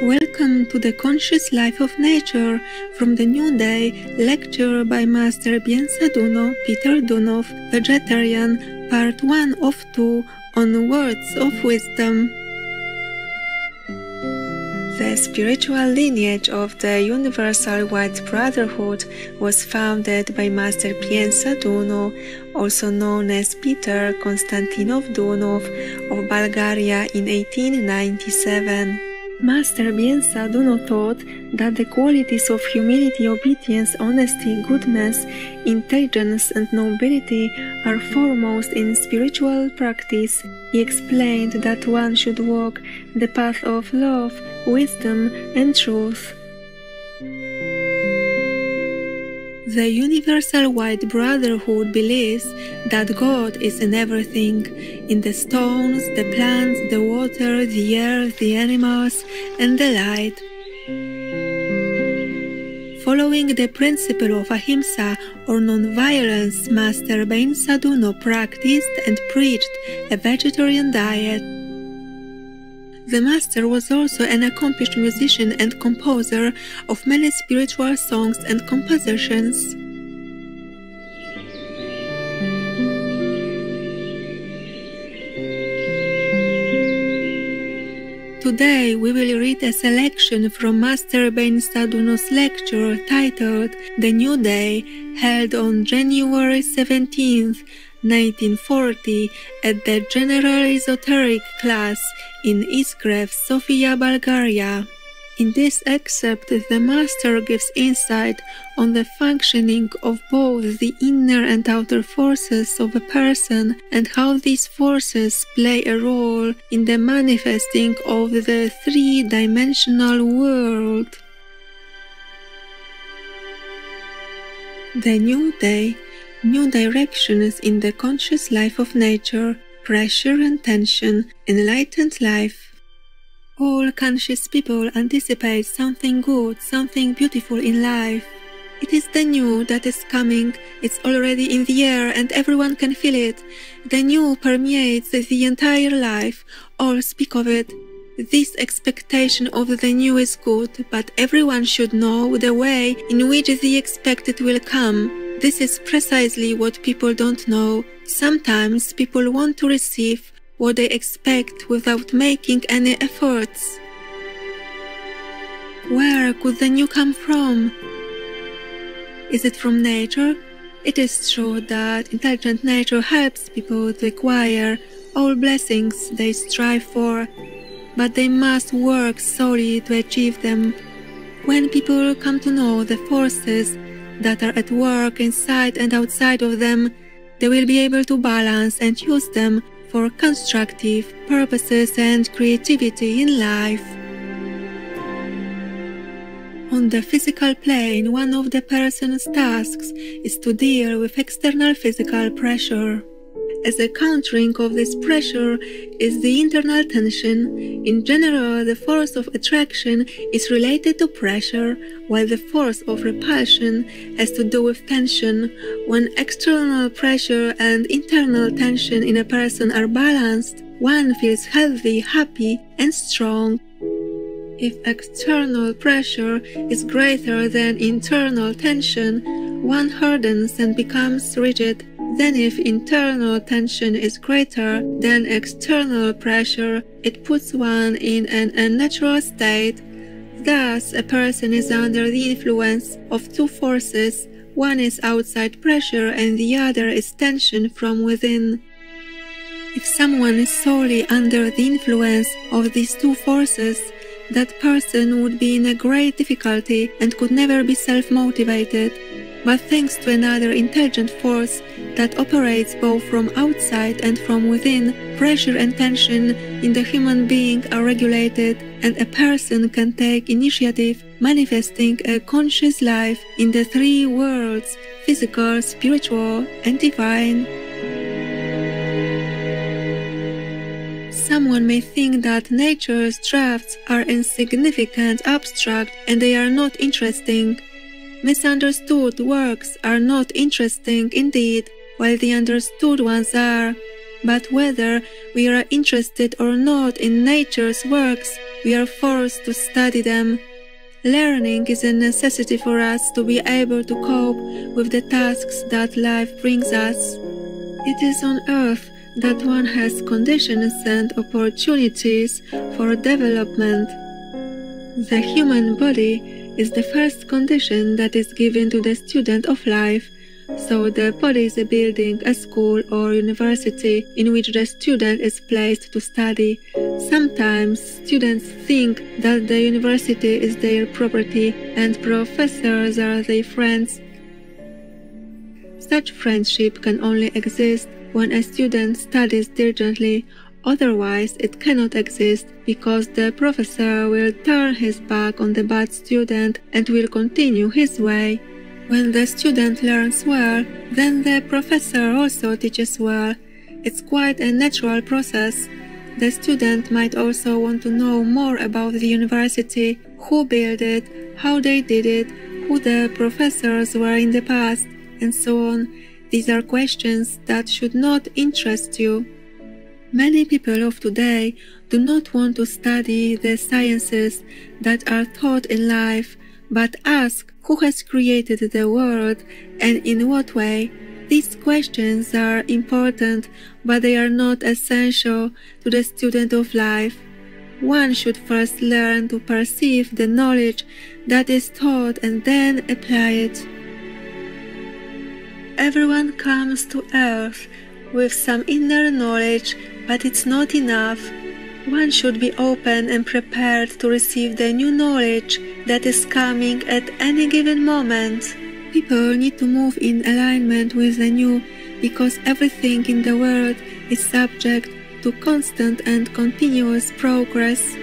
Welcome to the Conscious Life of Nature from the New Day lecture by Master Beinsa Douno, Peter Deunov, Vegetarian, Part 1 of 2 on Words of Wisdom. The spiritual lineage of the Universal White Brotherhood was founded by Master Beinsa Douno, also known as Peter Konstantinov Deunov of Bulgaria in 1897. Master Beinsa Douno taught that the qualities of humility, obedience, honesty, goodness, intelligence, and nobility are foremost in spiritual practice. He explained that one should walk the path of love, wisdom, and truth. The Universal White Brotherhood believes that God is in everything, in the stones, the plants, the water, the air, the animals, and the light. Following the principle of ahimsa or non-violence, Master Beinsa Douno practiced and preached a vegetarian diet. The Master was also an accomplished musician and composer of many spiritual songs and compositions. Today we will read a selection from Master Beinsa Douno's lecture titled The New Day, held on January 17th, 1940 at the General Esoteric class in Izgrev, Sofia, Bulgaria. In this excerpt, the Master gives insight on the functioning of both the inner and outer forces of a person and how these forces play a role in the manifesting of the three-dimensional world. The New Day. New directions in the conscious life of nature, pressure and tension, enlightened life. All conscious people anticipate something good, something beautiful in life. It is the new that is coming, it's already in the air and everyone can feel it. The new permeates the entire life, all speak of it. This expectation of the new is good, but everyone should know the way in which the expected will come. This is precisely what people don't know. Sometimes people want to receive what they expect without making any efforts. Where could the new come from? Is it from nature? It is true that intelligent nature helps people to acquire all blessings they strive for, but they must work solely to achieve them. When people come to know the forces that are at work inside and outside of them, they will be able to balance and use them for constructive purposes and creativity in life. On the physical plane, one of the person's tasks is to deal with external physical pressure. As a countering of this pressure is the internal tension. In general, the force of attraction is related to pressure, while the force of repulsion has to do with tension. When external pressure and internal tension in a person are balanced, one feels healthy, happy, and strong. If external pressure is greater than internal tension, one hardens and becomes rigid. Then if internal tension is greater than external pressure, it puts one in an unnatural state. Thus, a person is under the influence of two forces. One is outside pressure and the other is tension from within. If someone is solely under the influence of these two forces, that person would be in a great difficulty and could never be self-motivated. But thanks to another intelligent force that operates both from outside and from within, pressure and tension in the human being are regulated, and a person can take initiative, manifesting a conscious life in the three worlds: physical, spiritual, and divine. Someone may think that nature's drafts are insignificant, abstract, and they are not interesting. Misunderstood works are not interesting indeed, while the understood ones are. But whether we are interested or not in nature's works, we are forced to study them. Learning is a necessity for us to be able to cope with the tasks that life brings us. It is on earth that one has conditions and opportunities for development. The human body is the first condition that is given to the student of life, so the body is a building, a school or university in which the student is placed to study. Sometimes students think that the university is their property and professors are their friends. Such friendship can only exist when a student studies diligently, otherwise it cannot exist because the professor will turn his back on the bad student and will continue his way. When the student learns well, then the professor also teaches well. It's quite a natural process. The student might also want to know more about the university, who built it, how they did it, who the professors were in the past, and so on. These are questions that should not interest you. Many people of today do not want to study the sciences that are taught in life, but ask who has created the world and in what way. These questions are important, but they are not essential to the student of life. One should first learn to perceive the knowledge that is taught and then apply it. Everyone comes to earth with some inner knowledge, but it's not enough. One should be open and prepared to receive the new knowledge that is coming at any given moment. People need to move in alignment with the new because everything in the world is subject to constant and continuous progress.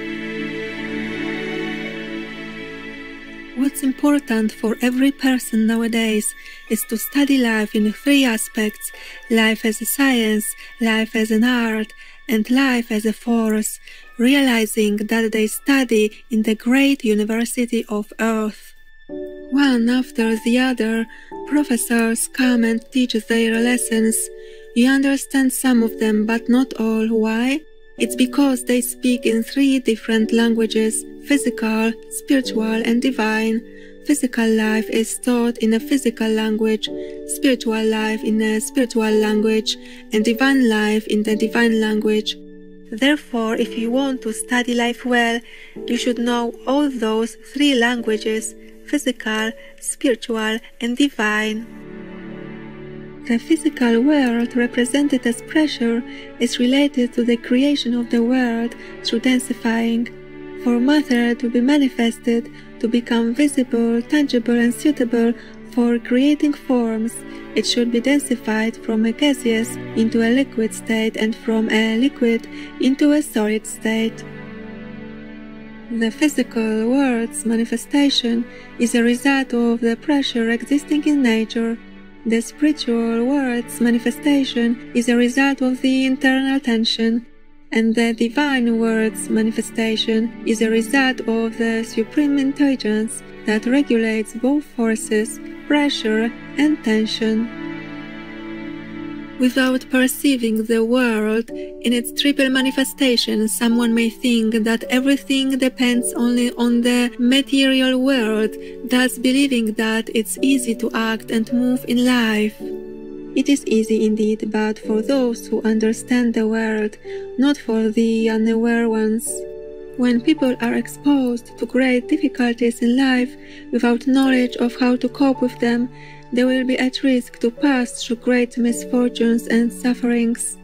What's important for every person nowadays is to study life in three aspects: life as a science, life as an art, and life as a force, realizing that they study in the great university of earth. One after the other, professors come and teach their lessons. You understand some of them, but not all. Why? It's because they speak in three different languages: physical, spiritual, and divine. Physical life is taught in a physical language, spiritual life in a spiritual language, and divine life in the divine language. Therefore, if you want to study life well, you should know all those three languages: physical, spiritual, and divine. The physical world, represented as pressure, is related to the creation of the world through densifying. For matter to be manifested, to become visible, tangible, and suitable for creating forms, it should be densified from a gaseous into a liquid state and from a liquid into a solid state. The physical world's manifestation is a result of the pressure existing in nature. The spiritual world's manifestation is a result of the internal tension, and the divine world's manifestation is a result of the supreme intelligence that regulates both forces, pressure and tension. Without perceiving the world in its triple manifestation, someone may think that everything depends only on the material world, thus believing that it's easy to act and move in life. It is easy indeed, but for those who understand the world, not for the unaware ones. When people are exposed to great difficulties in life without knowledge of how to cope with them, they will be at risk to pass through great misfortunes and sufferings.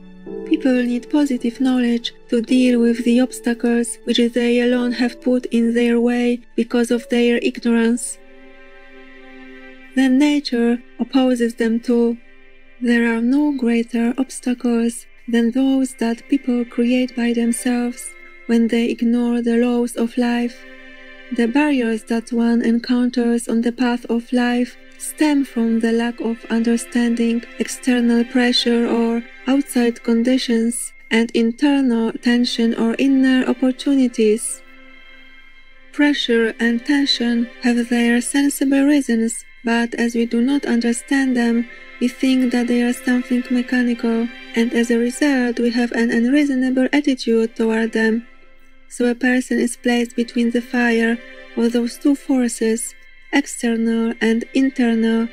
People need positive knowledge to deal with the obstacles which they alone have put in their way because of their ignorance. Then nature opposes them too. There are no greater obstacles than those that people create by themselves when they ignore the laws of life. The barriers that one encounters on the path of life stem from the lack of understanding, external pressure or outside conditions, and internal tension or inner opportunities. Pressure and tension have their sensible reasons, but as we do not understand them, We think that they are something mechanical, and as a result we have an unreasonable attitude toward them. So a person is placed between the fire of those two forces, external and internal.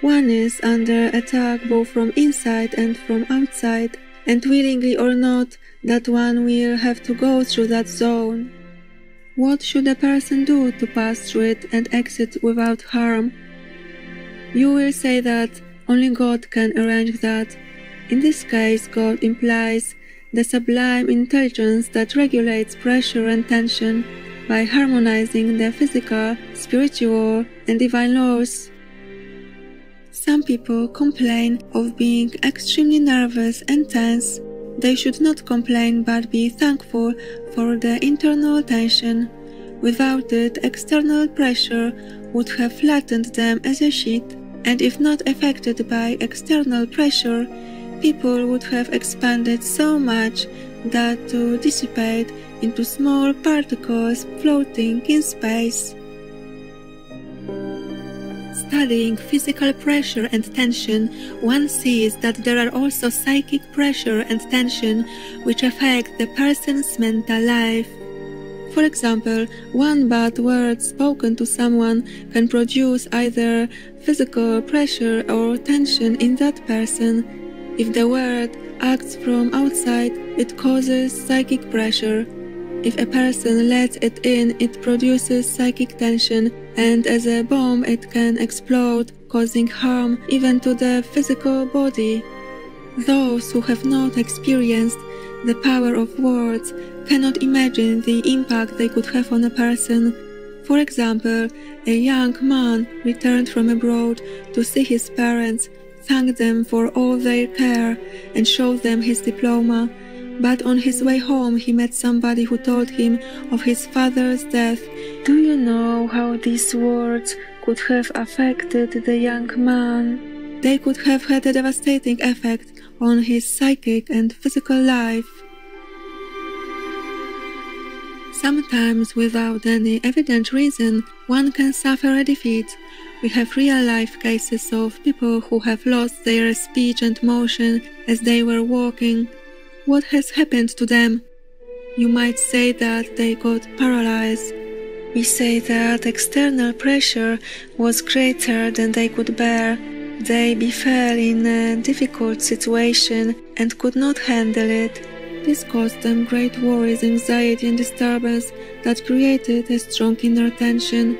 One is under attack both from inside and from outside, and willingly or not, that one will have to go through that zone. What should a person do to pass through it and exit without harm? You will say that only God can arrange that. In this case, God implies the sublime intelligence that regulates pressure and tension by harmonizing the physical, spiritual, and divine laws. Some people complain of being extremely nervous and tense. They should not complain but be thankful for the internal tension. Without it, external pressure would have flattened them as a sheet, and if not affected by external pressure, people would have expanded so much that to dissipate into small particles floating in space. Studying physical pressure and tension, one sees that there are also psychic pressure and tension which affect the person's mental life. For example, one bad word spoken to someone can produce either physical pressure or tension in that person. If the word acts from outside, it causes psychic pressure. If a person lets it in, it produces psychic tension, and as a bomb it can explode, causing harm even to the physical body. Those who have not experienced the power of words cannot imagine the impact they could have on a person. For example, a young man returned from abroad to see his parents, thanked them for all their care, and showed them his diploma. But on his way home he met somebody who told him of his father's death. Do you know how these words could have affected the young man? They could have had a devastating effect on his psychic and physical life. Sometimes, without any evident reason, one can suffer a defeat. We have real-life cases of people who have lost their speech and motion as they were walking. What has happened to them? You might say that they got paralyzed. We say that external pressure was greater than they could bear. They befell in a difficult situation and could not handle it. This caused them great worries, anxiety, and disturbance that created a strong inner tension.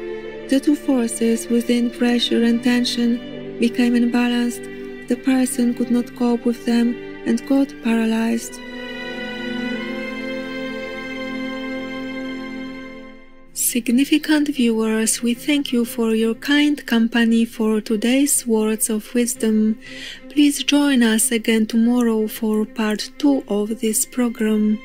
The two forces within pressure and tension became imbalanced. The person could not cope with them and got paralyzed. Significant viewers, we thank you for your kind company for today's words of wisdom. Please join us again tomorrow for part 2 of this program.